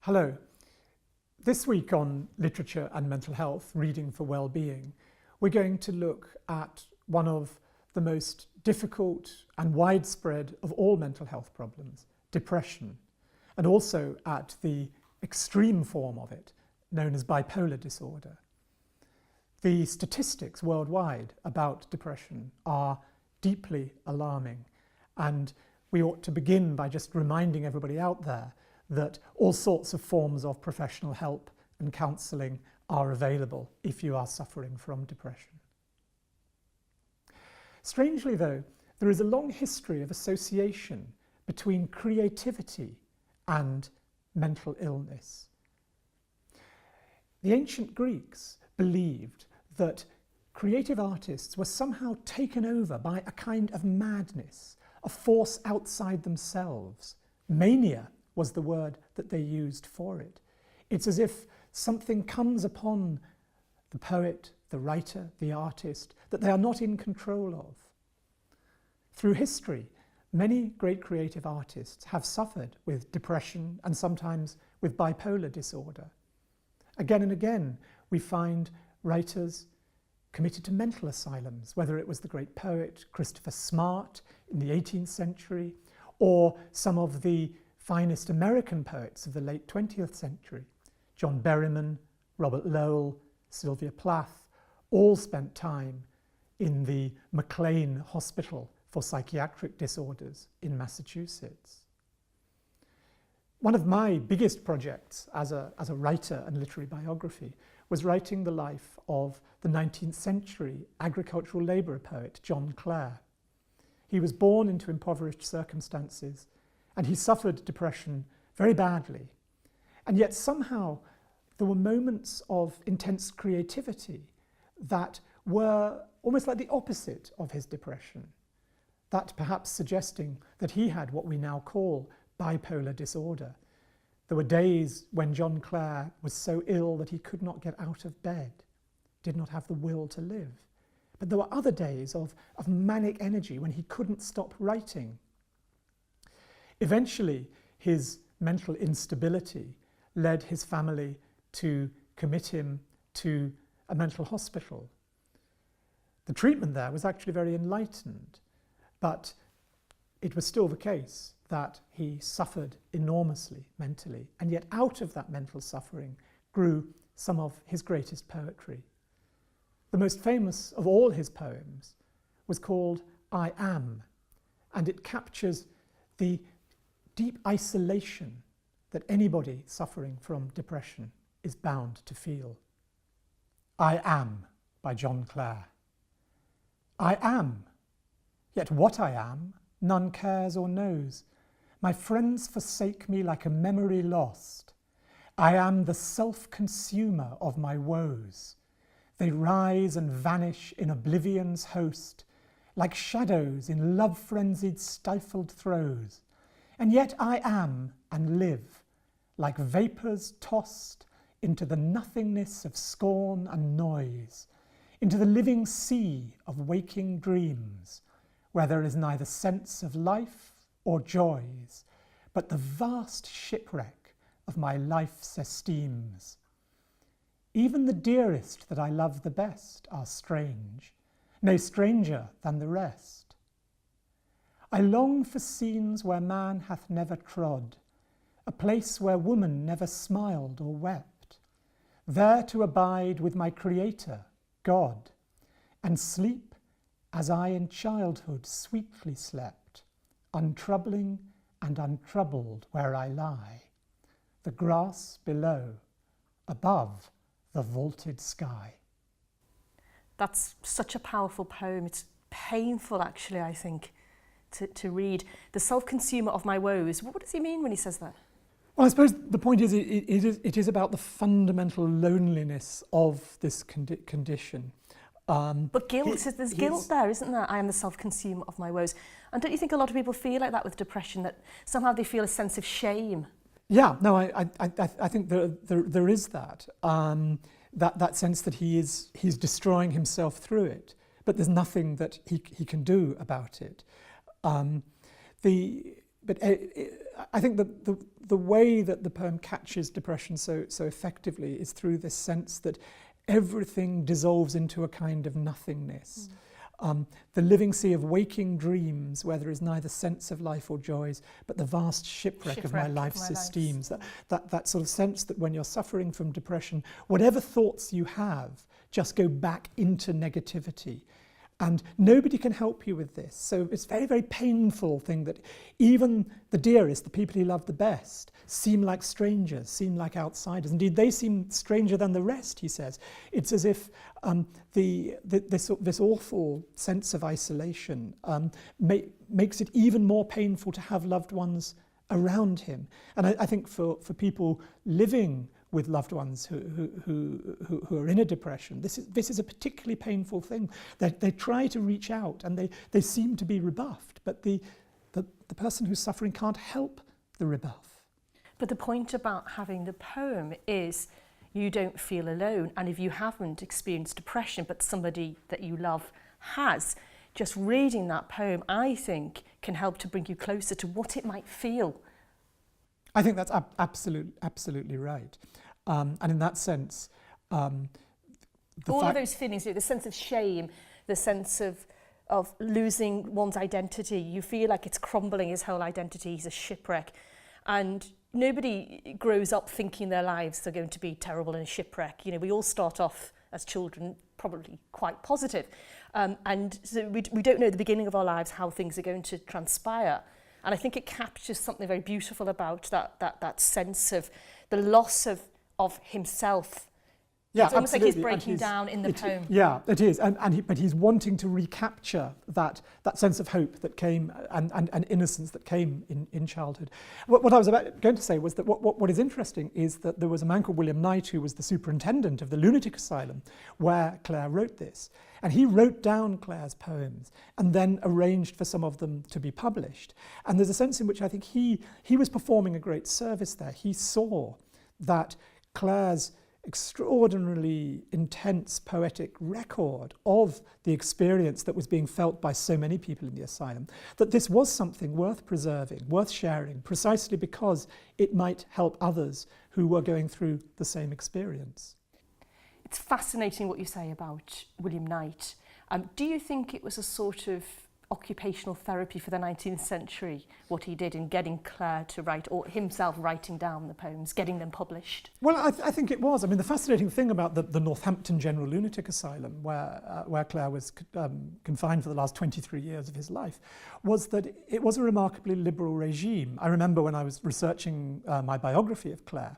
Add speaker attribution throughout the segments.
Speaker 1: Hello. This week on Literature and Mental Health, Reading for Wellbeing, we're going to look at one of the most difficult and widespread of all mental health problems, depression, and also at the extreme form of it, known as bipolar disorder. The statistics worldwide about depression are deeply alarming, and we ought to begin by just reminding everybody out there that all sorts of forms of professional help and counselling are available if you are suffering from depression. Strangely though, there is a long history of association between creativity and mental illness. The ancient Greeks believed that creative artists were somehow taken over by a kind of madness, a force outside themselves. Mania was the word that they used for it. It's as if something comes upon the poet, the writer, the artist, that they are not in control of. Through history, many great creative artists have suffered with depression and sometimes with bipolar disorder. Again and again, we find writers committed to mental asylums, whether it was the great poet Christopher Smart in the 18th century, or some of the finest American poets of the late 20th century, John Berryman, Robert Lowell, Sylvia Plath, all spent time in the McLean Hospital for Psychiatric Disorders in Massachusetts. One of my biggest projects as a writer and literary biography was writing the life of the 19th century agricultural labourer poet John Clare. He was born into impoverished circumstances and he suffered depression very badly. And yet somehow there were moments of intense creativity that were almost like the opposite of his depression, that perhaps suggesting that he had what we now call bipolar disorder. There were days when John Clare was so ill that he could not get out of bed, did not have the will to live. But there were other days of manic energy when he couldn't stop writing. Eventually, his mental instability led his family to commit him to a mental hospital. The treatment there was actually very enlightened, but it was still the case that he suffered enormously mentally, and yet out of that mental suffering grew some of his greatest poetry. The most famous of all his poems was called I Am, and it captures the deep isolation that anybody suffering from depression is bound to feel. I am, by John Clare. I am, yet what I am, none cares or knows. My friends forsake me like a memory lost. I am the self-consumer of my woes. They rise and vanish in oblivion's host, like shadows in love-frenzied stifled throes. And yet I am and live, like vapours tossed into the nothingness of scorn and noise, into the living sea of waking dreams, where there is neither sense of life or joys, but the vast shipwreck of my life's esteems. Even the dearest that I love the best are strange, no stranger than the rest. I long for scenes where man hath never trod, a place where woman never smiled or wept, there to abide with my Creator, God, and sleep as I in childhood sweetly slept, untroubling and untroubled where I lie, the grass below, above the vaulted sky.
Speaker 2: That's such a powerful poem. It's painful, actually, I think, to read. The self-consumer of my woes. What does he mean when he says that?
Speaker 1: Well, I suppose the point is it is about the fundamental loneliness of this condition.
Speaker 2: But guilt, there's guilt there, isn't there? I am the self-consumer of my woes. And don't you think a lot of people feel like that with depression, that somehow they feel a sense of shame?
Speaker 1: Yeah, no, I think there is that. That sense that he's destroying himself through it, but there's nothing that he can do about it. The I think that the way that the poem catches depression so effectively is through this sense that everything dissolves into a kind of nothingness. The living sea of waking dreams where there is neither sense of life or joys, but the vast shipwreck of my life's esteems. That sort of sense that when you're suffering from depression, whatever thoughts you have just go back into negativity. And nobody can help you with this. So it's a very, very painful thing that even the dearest, the people he loved the best, seem like strangers, seem like outsiders. Indeed, they seem stranger than the rest, he says. It's as if this awful sense of isolation makes it even more painful to have loved ones around him. And I think for people living with loved ones who are in a depression, this is a particularly painful thing. They try to reach out and they seem to be rebuffed, but the person who's suffering can't help the rebuff.
Speaker 2: But the point about having the poem is you don't feel alone, and if you haven't experienced depression but somebody that you love has, just reading that poem, I think, can help to bring you closer to what it might feel.
Speaker 1: I think that's absolutely right. And in that sense,
Speaker 2: all of those feelings, the sense of shame, the sense of losing one's identity, you feel like it's crumbling, his whole identity, he's a shipwreck. And nobody grows up thinking their lives are going to be terrible in a shipwreck. You know, we all start off as children probably quite positive. And so we don't know at the beginning of our lives how things are going to transpire. And I think it captures something very beautiful about that sense of the loss of himself.
Speaker 1: Yeah,
Speaker 2: it's almost
Speaker 1: absolutely.
Speaker 2: Like he's breaking down in the poem.
Speaker 1: Yeah, it is. But he's wanting to recapture that sense of hope that came and innocence that came in childhood. What I was going to say was that what is interesting is that there was a man called William Knight who was the superintendent of the lunatic asylum where Clare wrote this. And he wrote down Clare's poems and then arranged for some of them to be published. And there's a sense in which I think he was performing a great service there. He saw that Clare's extraordinarily intense poetic record of the experience that was being felt by so many people in the asylum, that this was something worth preserving, worth sharing, precisely because it might help others who were going through the same experience.
Speaker 2: It's fascinating what you say about William Knight. Do you think it was a sort of occupational therapy for the 19th century, what he did in getting Clare to write, or himself writing down the poems, getting them published?
Speaker 1: Well, I think it was. I mean, the fascinating thing about the Northampton General Lunatic Asylum, where Clare was confined for the last 23 years of his life, was that it was a remarkably liberal regime. I remember when I was researching my biography of Clare,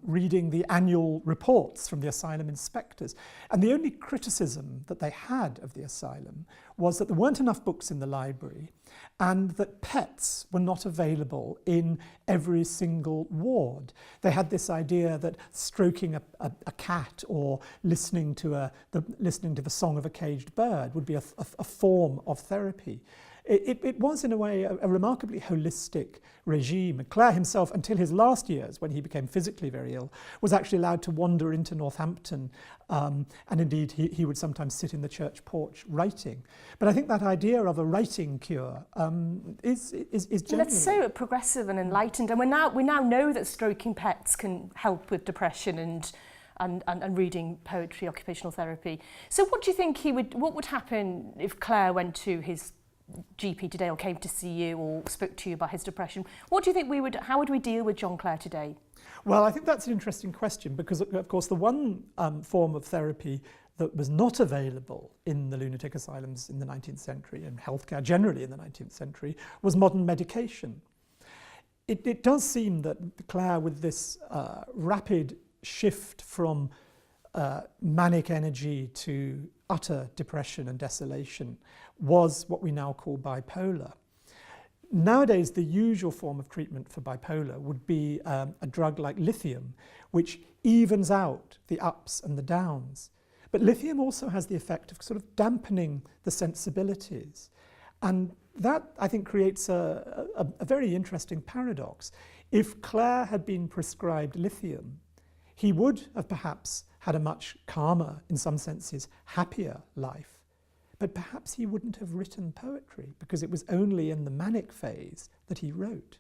Speaker 1: reading the annual reports from the asylum inspectors. And the only criticism that they had of the asylum was that there weren't enough books in the library and that pets were not available in every single ward. They had this idea that stroking a cat or listening to the song of a caged bird would be a form of therapy. It was, in a way, a remarkably holistic regime. And Clare himself, until his last years, when he became physically very ill, was actually allowed to wander into Northampton. And indeed, he would sometimes sit in the church porch writing. But I think that idea of a writing cure is genuine.
Speaker 2: That's so progressive and enlightened. And we now know that stroking pets can help with depression and reading poetry, occupational therapy. So what do you think what would happen if Clare went to his GP today or came to see you or spoke to you about his depression? What do you think how would we deal with John Clare today?
Speaker 1: Well, I think that's an interesting question because, of course, the one form of therapy that was not available in the lunatic asylums in the 19th century and healthcare generally in the 19th century was modern medication. It does seem that Clare, with this rapid shift from manic energy to utter depression and desolation, was what we now call bipolar. Nowadays, the usual form of treatment for bipolar would be a drug like lithium, which evens out the ups and the downs. But lithium also has the effect of sort of dampening the sensibilities. And that, I think, creates a very interesting paradox. If Clare had been prescribed lithium, he would have perhaps had a much calmer, in some senses, happier life. but perhaps he wouldn't have written poetry because it was only in the manic phase that he wrote.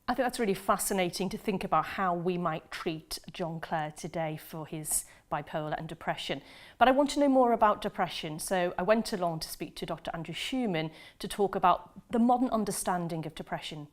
Speaker 2: I think that's really fascinating to think about how we might treat John Clare today for his bipolar and depression. But I want to know more about depression, so I went along to speak to Dr. Andrew Schumann to talk about the modern understanding of depression.